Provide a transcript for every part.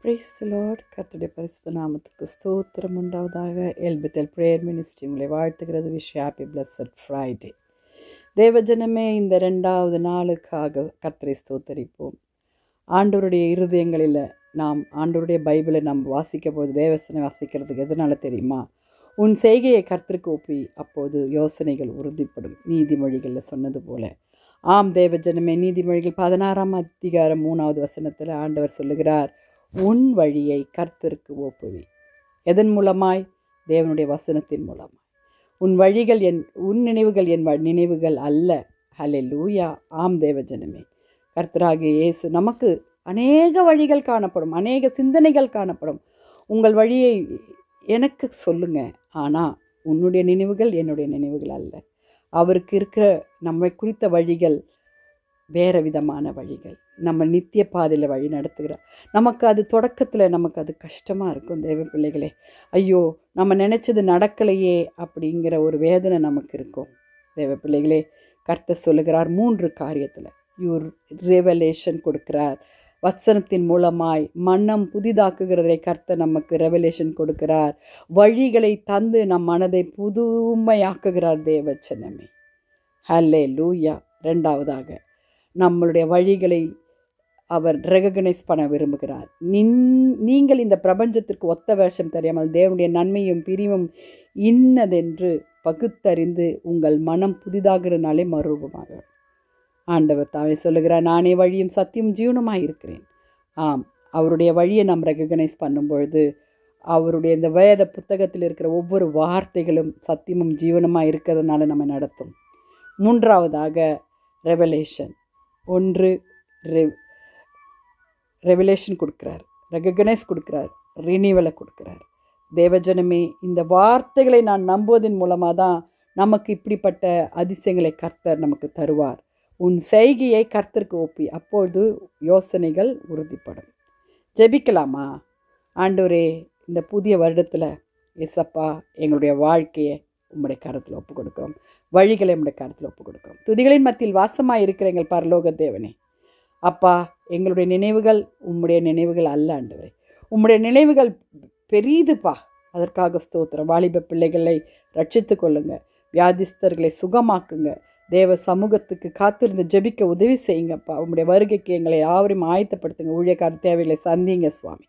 Praise the Lord. கர்த்தருடைய பரிசுத்த நாமத்துக்கு ஸ்தோத்திரம் உண்டாவதாக. எல்பெத்தல் பிரேயர் மினிஸ்ட்ரி உங்களை வாழ்த்துகிறது. Wish happy blessed Friday. தேவஜனமே, இந்த 2வது நாளுக்காக கர்த்தரை ஸ்தோத்தரிப்போம். ஆண்டவருடைய இருதயங்களில் நாம் ஆண்டவருடைய பைபிளை நாம் வாசிக்க போது வேவசனை வாசிக்கிறதுக்கு எதனால தெரியுமா? உன் செய்கையை கர்த்தருக்கு ஒப்பி, அப்போது யோசனைகள் உறுதிப்படும். நீதிமொழிகளில் சொன்னது போல. ஆம் தேவஜனமே, நீதிமொழிகள் 16ஆம் அதிகாரம் 3வது வசனத்தில் ஆண்டவர் சொல்லுகிறார், உன் வழியை கர்த்தருக்கு ஒப்புவி. எதன் மூலமாய்? தேவனுடைய வசனத்தின் மூலமாய். உன் வழிகள் உன் நினைவுகள் என் நினைவுகள் அல்ல. ஹல்லேலூயா. ஆம் தேவஜனமே, கர்த்தராகிய இயேசு நமக்கு அநேக வழிகள் காணப்படும், அநேக சிந்தனைகள் காணப்படும். உங்கள் வழியை எனக்கு சொல்லுங்க, ஆனால் உன்னுடைய நினைவுகள் என்னுடைய நினைவுகள் அல்ல. அவருக்கு இருக்கிற நம்மை குறித்த வழிகள் வேறு விதமான வழிகள். நம்ம நித்திய பாதையில் வழி நடத்துகிறார். நமக்கு அது தொடக்கத்தில் நமக்கு அது கஷ்டமாக இருக்கும் தேவ பிள்ளைகளே. ஐயோ, நம்ம நினச்சது நடக்கலையே அப்படிங்கிற ஒரு வேதனை நமக்கு இருக்கும் தேவ பிள்ளைகளே. கர்த்தர் சொல்லுகிறார் 3 காரியத்தில் ரெவலேஷன் கொடுக்கிறார். வசனத்தின் மூலமாய் மனம் புதிதாக்குகிறதை கர்த்தர் நமக்கு ரெவலேஷன் கொடுக்கிறார். வழிகளை தந்து நம் மனதை புதுமையாக்குகிறார் தேவச்சனமே. ஹல்லேலூயா. 2வதாக, நம்மளுடைய வழிகளை அவர் ரெகக்னைஸ் பண்ண விரும்புகிறார். நீங்கள் இந்த பிரபஞ்சத்திற்கு ஒத்த வேஷம் தெரியாமல் தேவனுடைய நன்மையும் பிரிவும் இன்னதென்று பகுத்தறிந்து உங்கள் மனம் புதிதாகிறனாலே மறுரூபமாக. ஆண்டவர் தாவே சொல்லுகிறார், நானே வழியும் சத்தியம் ஜீவனுமாய் இருக்கிறேன். ஆம், அவருடைய வழியை நாம் ரெகக்னைஸ் பண்ணும் பொழுது அவருடைய இந்த வேத புத்தகத்தில் இருக்கிற ஒவ்வொரு வார்த்தைகளும் சத்தியமும் ஜீவனுமாய் இருக்கிறதுனால நம்ம நடத்தும். 3வதாக ரெவலேஷன். ரெவலேஷன் கொடுக்குறார், ரெகக்னைஸ் கொடுக்குறார், ரினிவலை கொடுக்குறார். தேவஜனமே, இந்த வார்த்தைகளை நான் நம்புவதன் மூலமாக தான் நமக்கு இப்படிப்பட்ட அதிசயங்களை கர்த்தர் நமக்கு தருவார். உன் செய்கையை கர்த்தருக்கு ஒப்பி, அப்பொழுது யோசனைகள் உறுதிப்படும். ஜெபிக்கலாமா? ஆண்டவரே, இந்த புதிய வருடத்தில் ஏசப்பா, எங்களுடைய வாழ்க்கையை உம்முடைய கரத்தில் ஒப்பு கொடுக்குறோம். வழிகளை உம்முடைய கரத்தில் ஒப்பு கொடுக்குறோம். துதிகளின் மத்தியில் வாசமாக இருக்கிற எங்கள் பரலோக தேவனே, அப்பா, எங்களுடைய நினைவுகள் உம்முடைய நினைவுகள் அல்ல ஆண்டவரே. உம்முடைய நினைவுகள் பெரிதுப்பா. அதற்காக ஸ்தோத்திரம். வாலிப பிள்ளைகளை ரட்சித்து கொள்ளுங்க, வியாதிஸ்தர்களை சுகமாக்குங்க. தேவ சமூகத்துக்கு காத்திருந்து ஜெபிக்க உதவி செய்யுங்கப்பா. உம்முடைய வருகைக்கு எங்களை யாவரையும் ஆயத்தப்படுத்துங்க. ஊழியக்கார தேவைகளை சந்திங்க சுவாமி.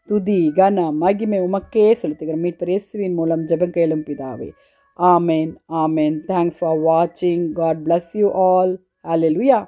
துதி கன மகிமை உமக்கே செலுத்துகிறோம். மீட்பர் இயேசுவின் மூலம் ஜெபம் கேளும் பிதாவே. ஆமேன், ஆமேன். Thanks for watching. God bless you all. Hallelujah.